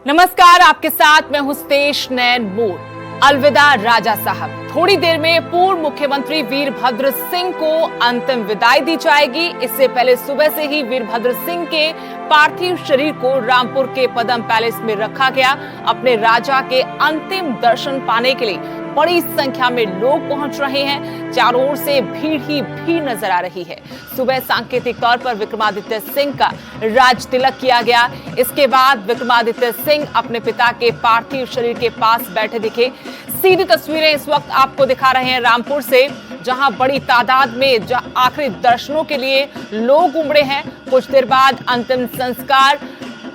नमस्कार, आपके साथ मैं हूं तेज नैन मोर। अलविदा राजा साहब। थोड़ी देर में पूर्व मुख्यमंत्री वीरभद्र सिंह को अंतिम विदाई दी जाएगी। इससे पहले सुबह से ही वीरभद्र सिंह के पार्थिव शरीर को रामपुर के पदम पैलेस में रखा गया। अपने राजा के अंतिम दर्शन पाने के लिए बड़ी संख्या में लोग पहुंच रहे हैं। चारों ओर से भीड़ ही भीड़ नजर आ रही है। सुबह सांकेतिक तौर पर विक्रमादित्य सिंह का राज तिलक किया गया। इसके बाद विक्रमादित्य सिंह अपने पिता के पार्थिव शरीर के पास बैठे दिखे। सीधी तस्वीरें इस वक्त आपको दिखा रहे हैं रामपुर से, जहां बड़ी तादाद में आखिरी दर्शनों के लिए लोग उमड़े हैं। कुछ देर बाद अंतिम संस्कार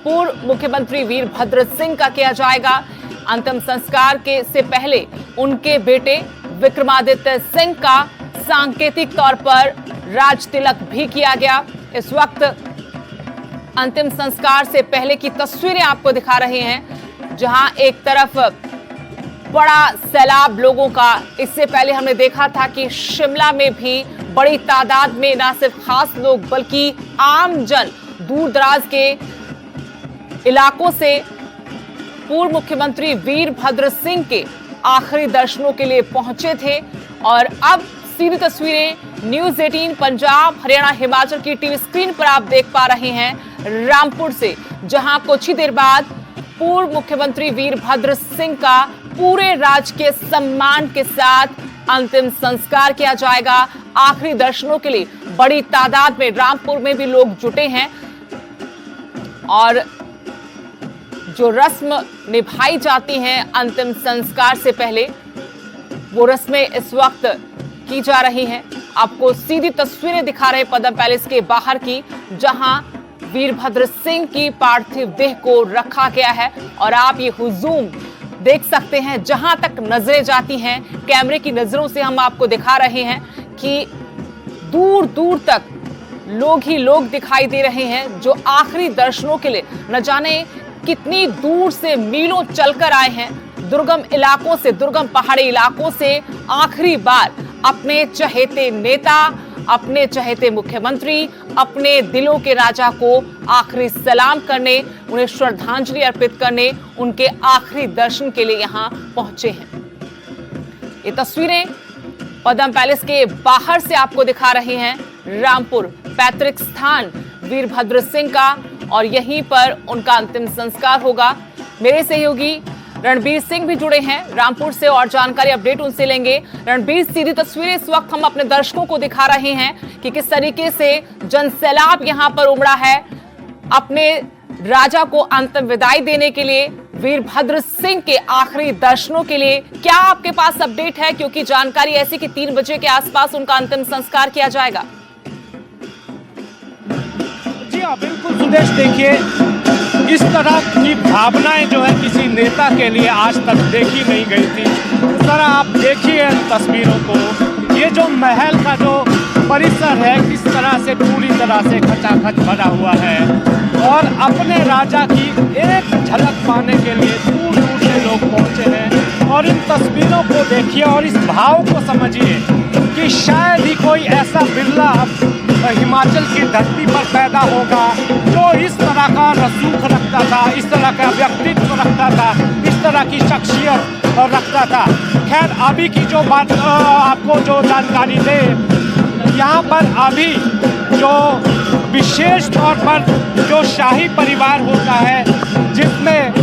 पूर्व मुख्यमंत्री वीरभद्र सिंह का किया जाएगा। अंतिम संस्कार के से पहले उनके बेटे विक्रमादित्य सिंह का सांकेतिक तौर पर राज तिलक भी किया गया। इस वक्त अंतिम संस्कार से पहले की तस्वीरें आपको दिखा रहे हैं, जहां एक तरफ बड़ा सैलाब लोगों का, इससे पहले हमने देखा था कि शिमला में भी बड़ी तादाद में न सिर्फ खास लोग बल्कि आम जन दूर दराज के इलाकों से पूर्व मुख्यमंत्री वीरभद्र सिंह के आखिरी दर्शनों के लिए पहुंचे थे। और अब सीधी तस्वीरें न्यूज़ 18 पंजाब, हरियाणा, हिमाचल की टीवी स्क्रीन पर आप देख पा रहे हैं रामपुर से, जहां कुछ ही देर बाद पूर्व मुख्यमंत्री वीरभद्र सिंह का पूरे राजकीय सम्मान के साथ अंतिम संस्कार किया जाएगा। आखिरी दर्शनों के लिए बड़ी तादाद में रामपुर में भी लोग जुटे हैं और जो रस्म निभाई जाती हैं अंतिम संस्कार से पहले, वो रस्में इस वक्त की जा रही हैं। आपको सीधी तस्वीरें दिखा रहे पदम पैलेस के बाहर की, जहां वीरभद्र सिंह की पार्थिव देह को रखा गया है। और आप ये हुजूम देख सकते हैं, जहां तक नजरें जाती हैं, कैमरे की नजरों से हम आपको दिखा रहे हैं कि दूर दूर तक लोग ही लोग दिखाई दे रहे हैं, जो आखिरी दर्शनों के लिए न जाने कितनी दूर से मीलों चलकर आए हैं। दुर्गम इलाकों से, दुर्गम पहाड़ी इलाकों से आखिरी बार अपने चहेते नेता, अपने चहेते मुख्यमंत्री, अपने दिलों के राजा को आखिरी सलाम करने, उन्हें श्रद्धांजलि अर्पित करने, उनके आखिरी दर्शन के लिए यहां पहुंचे हैं। ये तस्वीरें पदम पैलेस के बाहर से आपको दिखा रहे हैं। रामपुर पैतृक स्थान वीरभद्र सिंह का, और यहीं पर उनका अंतिम संस्कार होगा। मेरे सहयोगी रणबीर सिंह भी जुड़े हैं रामपुर से और जानकारी अपडेट उनसे लेंगे। रणबीर, सीधी तस्वीरें इस वक्त हम अपने दर्शकों को दिखा रहे हैं कि किस तरीके से जनसैलाब यहां पर उमड़ा है अपने राजा को अंतिम विदाई देने के लिए, वीरभद्र सिंह के आखिरी दर्शनों के लिए। क्या आपके पास अपडेट है, क्योंकि जानकारी ऐसी कि 3 बजे के आसपास उनका अंतिम संस्कार किया जाएगा? बिल्कुल सुदेश, देखिए इस तरह की भावनाएं जो है किसी नेता के लिए आज तक देखी नहीं गई थी। जरा आप देखिए तस्वीरों को, ये जो महल का जो परिसर है किस तरह से पूरी तरह से खचाखच भरा हुआ है और अपने राजा की एक झलक पाने के लिए दूर दूर से लोग पहुंचे हैं। और इन तस्वीरों को देखिए और इस भाव को समझिए कि शायद ही कोई ऐसा बिरला हिमाचल की धरती पर पैदा होगा जो इस तरह का रसूख रखता था, इस तरह का व्यक्तित्व रखता था, इस तरह की शख्सियत रखता था। खैर, अभी की जो बात आपको जो जानकारी दे, यहाँ पर अभी जो विशेष तौर पर जो शाही परिवार होता है, जिसमें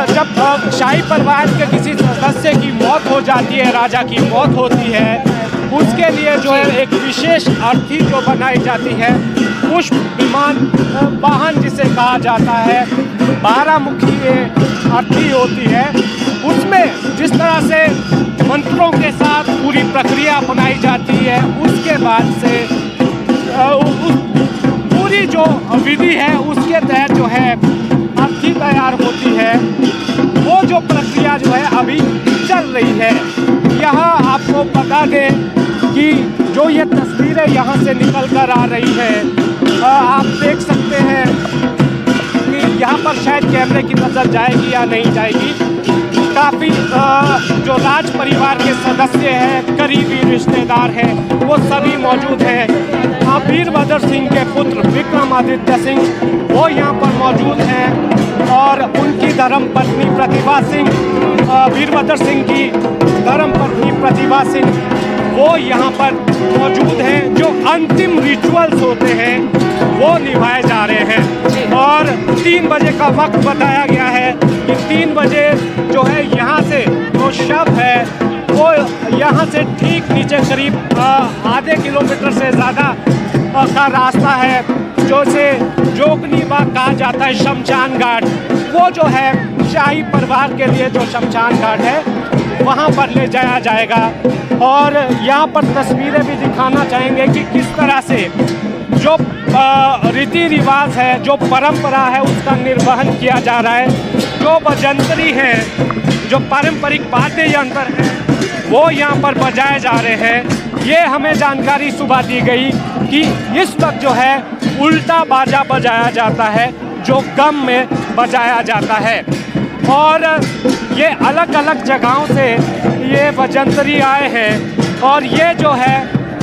जब शाही परिवार के किसी सदस्य की मौत हो जाती है, राजा की मौत होती है, उसके लिए जो है एक विशेष अर्थी जो बनाई जाती है, पुष्प विमान वाहन जिसे कहा जाता है, 12 मुखी ये अर्थी होती है। उसमें जिस तरह से मंत्रों के साथ पूरी प्रक्रिया अपनाई जाती है, उसके बाद से पूरी जो विधि है उसके तहत जो है अर्थी तैयार होती है। वो जो प्रक्रिया जो है अभी चल रही है। यहाँ आपको बता दें कि जो ये तस्वीरें यहाँ से निकल कर आ रही है, आप देख सकते हैं कि यहाँ पर शायद कैमरे की नज़र जाएगी या नहीं जाएगी। काफ़ी जो राज परिवार के सदस्य हैं, करीबी रिश्ते सलाहकार हैं वो सभी मौजूद हैं। वीरभद्र सिंह के पुत्र विक्रमादित्य सिंह वो यहाँ पर मौजूद हैं और उनकी धर्मपत्नी प्रतिभा सिंह, वीरभद्र सिंह की धर्मपत्नी प्रतिभा सिंह वो यहाँ पर मौजूद हैं। जो अंतिम रिचुअल्स होते हैं वो निभाए जा रहे हैं और 3 बजे का वक्त बताया गया है कि 3 बजे जो है यहाँ से जो शव है वो यहाँ से ठीक नीचे करीब आधे किलोमीटर से ज़्यादा का रास्ता है, जो से जोगनी बाग कहा जाता है, शमशान घाट, वो जो है शाही परिवार के लिए जो शमशान घाट है वहाँ पर ले जाया जाएगा। और यहाँ पर तस्वीरें भी दिखाना चाहेंगे कि किस तरह से जो रीति रिवाज है, जो परंपरा है उसका निर्वहन किया जा रहा है। जो बजंतरी हैं, जो पारंपरिक वाद्य यंत्र हैं वो यहाँ पर बजाए जा रहे हैं। ये हमें जानकारी सुबह दी गई कि इस वक्त जो है उल्टा बाजा बजाया जाता है जो गम में बजाया जाता है। और ये अलग अलग जगहों से ये बजंतरी आए हैं और ये जो है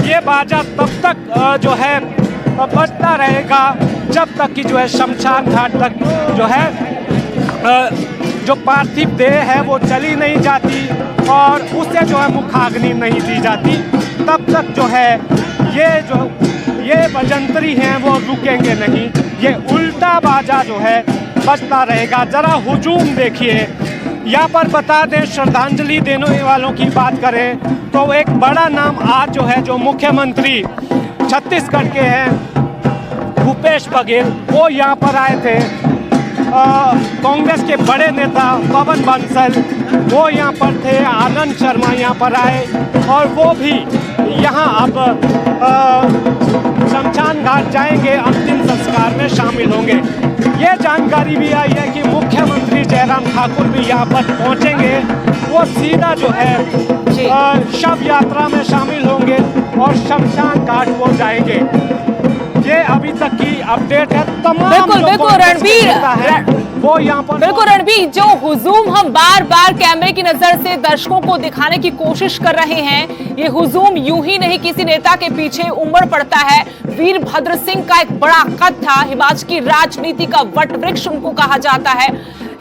ये बाजा तब तक जो है बजता रहेगा जब तक कि जो है शमशान घाट तक जो है जो पार्थिव देह है वो चली नहीं जाती और उसे जो है मुखाग्नि नहीं दी जाती, तब तक जो है ये बजंतरी हैं वो रुकेंगे नहीं। ये उल्टा बाजा जो है बजता रहेगा। ज़रा हुजूम देखिए। यहाँ पर बता दें, श्रद्धांजलि देने वालों की बात करें तो एक बड़ा नाम आज जो है जो मुख्यमंत्री छत्तीसगढ़ के हैं भूपेश बघेल वो यहाँ पर आए थे। कांग्रेस के बड़े नेता पवन बंसल वो यहाँ पर थे, आनंद शर्मा यहाँ पर आए और वो भी यहाँ अब शमशान घाट जाएंगे, अंतिम संस्कार में शामिल होंगे। ये जानकारी भी आई है कि मुख्यमंत्री जयराम ठाकुर भी यहाँ पर पहुँचेंगे। वो सीधा जो है शव यात्रा में शामिल होंगे और शमशान घाट वो जाएंगे। ये अभी तक की अपडेट है। तमाम बिल्कुल रणबीर, वो यहाँ पर बिल्कुल रणबीर, जो हुजूम हम बार बार कैमरे की नजर से दर्शकों को दिखाने की कोशिश कर रहे हैं, ये हुजूम यूं ही नहीं किसी नेता के पीछे उमड़ पड़ता है। वीरभद्र सिंह का एक बड़ा कद था, हिमाचल की राजनीति का वटवृक्ष उनको कहा जाता है,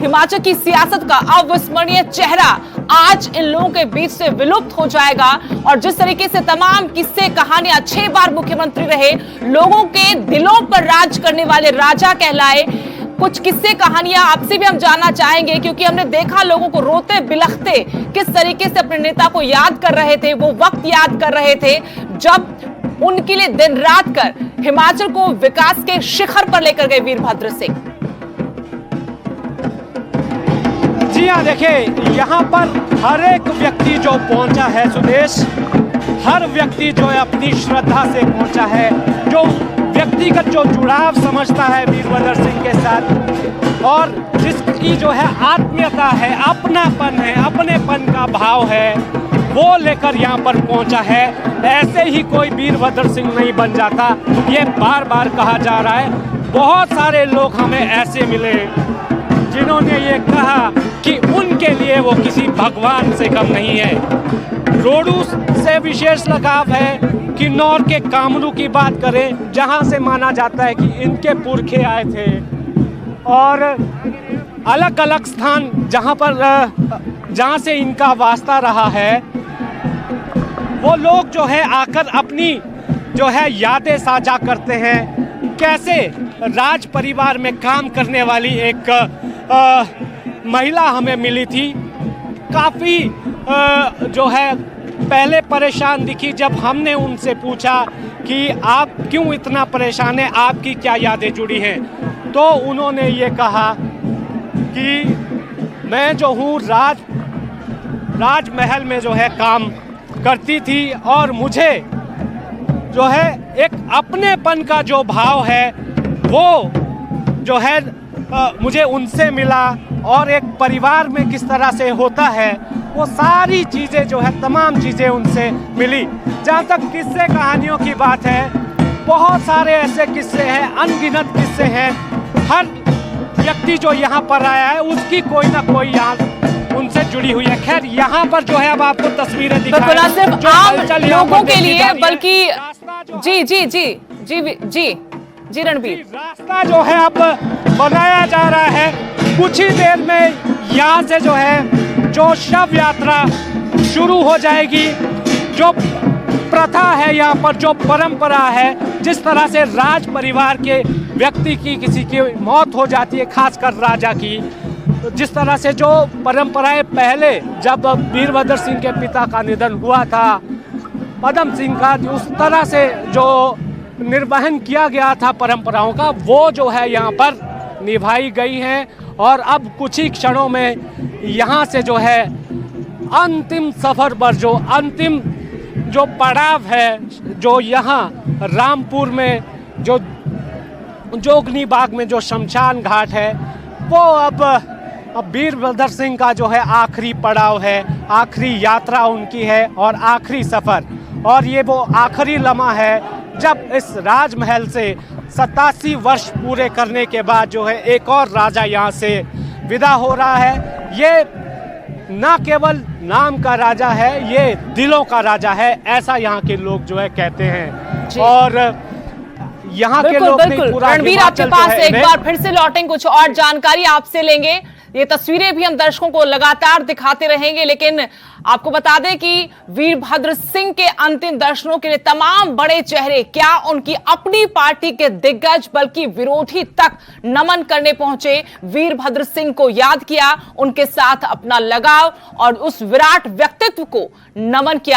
हिमाचल की सियासत का अविस्मरणीय चेहरा आज इन लोगों के बीच से विलुप्त हो जाएगा। और जिस तरीके से तमाम किस्से कहानियां 6 बार मुख्यमंत्री रहे, लोगों के दिलों पर राज करने वाले राजा कहलाए, कुछ किस्से कहानियां आपसे भी हम जानना चाहेंगे क्योंकि हमने देखा लोगों को रोते बिलखते किस तरीके से अपने नेता को याद कर रहे थे, वो वक्त याद कर रहे थे जब उनके लिए दिन रात कर हिमाचल को विकास के शिखर पर लेकर गए वीरभद्र सिंह। जी हाँ, देखिए यहाँ पर हर एक व्यक्ति जो पहुंचा है सुदेश, हर व्यक्ति जो है अपनी श्रद्धा से पहुंचा है, जो व्यक्तिगत जो जुड़ाव समझता है वीरभद्र सिंह के साथ और जिसकी जो है आत्मीयता है, अपनापन है, अपनेपन का भाव है, वो लेकर यहाँ पर पहुंचा है। ऐसे ही कोई वीरभद्र सिंह नहीं बन जाता, ये बार बार कहा जा रहा है। बहुत सारे लोग हमें ऐसे मिले जिन्होंने ये कहा कि उनके लिए वो किसी भगवान से कम नहीं है। रोडू से विशेष लगाव है, किन्नौर के कामरू की बात करें जहां से माना जाता है कि इनके पुरखे आए थे, और अलग अलग स्थान जहां से इनका वास्ता रहा है, वो लोग जो है आकर अपनी जो है यादें साझा करते हैं। कैसे राज परिवार में काम करने वाली एक महिला हमें मिली थी, काफ़ी जो है पहले परेशान दिखी। जब हमने उनसे पूछा कि आप क्यों इतना परेशान हैं, आपकी क्या यादें जुड़ी हैं, तो उन्होंने ये कहा कि मैं जो हूँ राजमहल में जो है काम करती थी और मुझे जो है एक अपनेपन का जो भाव है वो जो है मुझे उनसे मिला, और एक परिवार में किस तरह से होता है वो सारी चीज़ें जो है तमाम चीज़ें उनसे मिली। जहाँ तक किस्से कहानियों की बात है, बहुत सारे ऐसे किस्से हैं, अनगिनत किस्से हैं। हर व्यक्ति जो यहाँ पर आया है उसकी कोई ना कोई याद उनसे जुड़ी हुई है। खैर यहाँ पर जो है अब आपको तस्वीरें बिल्कुल ना दिखाएं सिर्फ जो आम हलचल यहाँ पर लोगों के देखी लिए जा रही है। बल्कि रास्ता जो जी जी जी जी जी जी रणबीर, रास्ता जो है अब बनाया जा रहा है। कुछ ही देर में यहाँ से जो है जो शव यात्रा शुरू हो जाएगी। जो प्रथा है यहाँ पर, जो परंपरा है, जिस तरह से राज परिवार के व्यक्ति की किसी की मौत हो जाती है, खासकर राजा की, तो जिस तरह से जो परंपराएं पहले जब वीरभद्र सिंह के पिता का निधन हुआ था, पदम सिंह का, उस तरह से जो निर्वहन किया गया था परंपराओं का, वो जो है यहाँ पर निभाई गई हैं। और अब कुछ ही क्षणों में यहाँ से जो है अंतिम सफर पर जो पड़ाव है, जो यहाँ रामपुर में जो जोगनी बाग में जो शमशान घाट है, वो अब वीरभद्र सिंह का जो है आखिरी पड़ाव है, आखिरी यात्रा उनकी है और आखिरी सफर। और ये वो आखिरी लम्हा है जब इस राजमहल से 87 वर्ष पूरे करने के बाद जो है एक और राजा यहाँ से विदा हो रहा है। ये ना केवल नाम का राजा है, ये दिलों का राजा है, ऐसा यहाँ के लोग जो है कहते हैं। और यहाँ के लोग नहीं, पूरा रणबीर आपके पास एक बार फिर से लौटेंगे, कुछ और जानकारी आपसे लेंगे। ये तस्वीरें भी हम दर्शकों को लगातार दिखाते रहेंगे, लेकिन आपको बता दें कि वीरभद्र सिंह के अंतिम दर्शनों के लिए तमाम बड़े चेहरे, क्या उनकी अपनी पार्टी के दिग्गज बल्कि विरोधी तक नमन करने पहुंचे, वीरभद्र सिंह को याद किया, उनके साथ अपना लगाव और उस विराट व्यक्तित्व को नमन किया।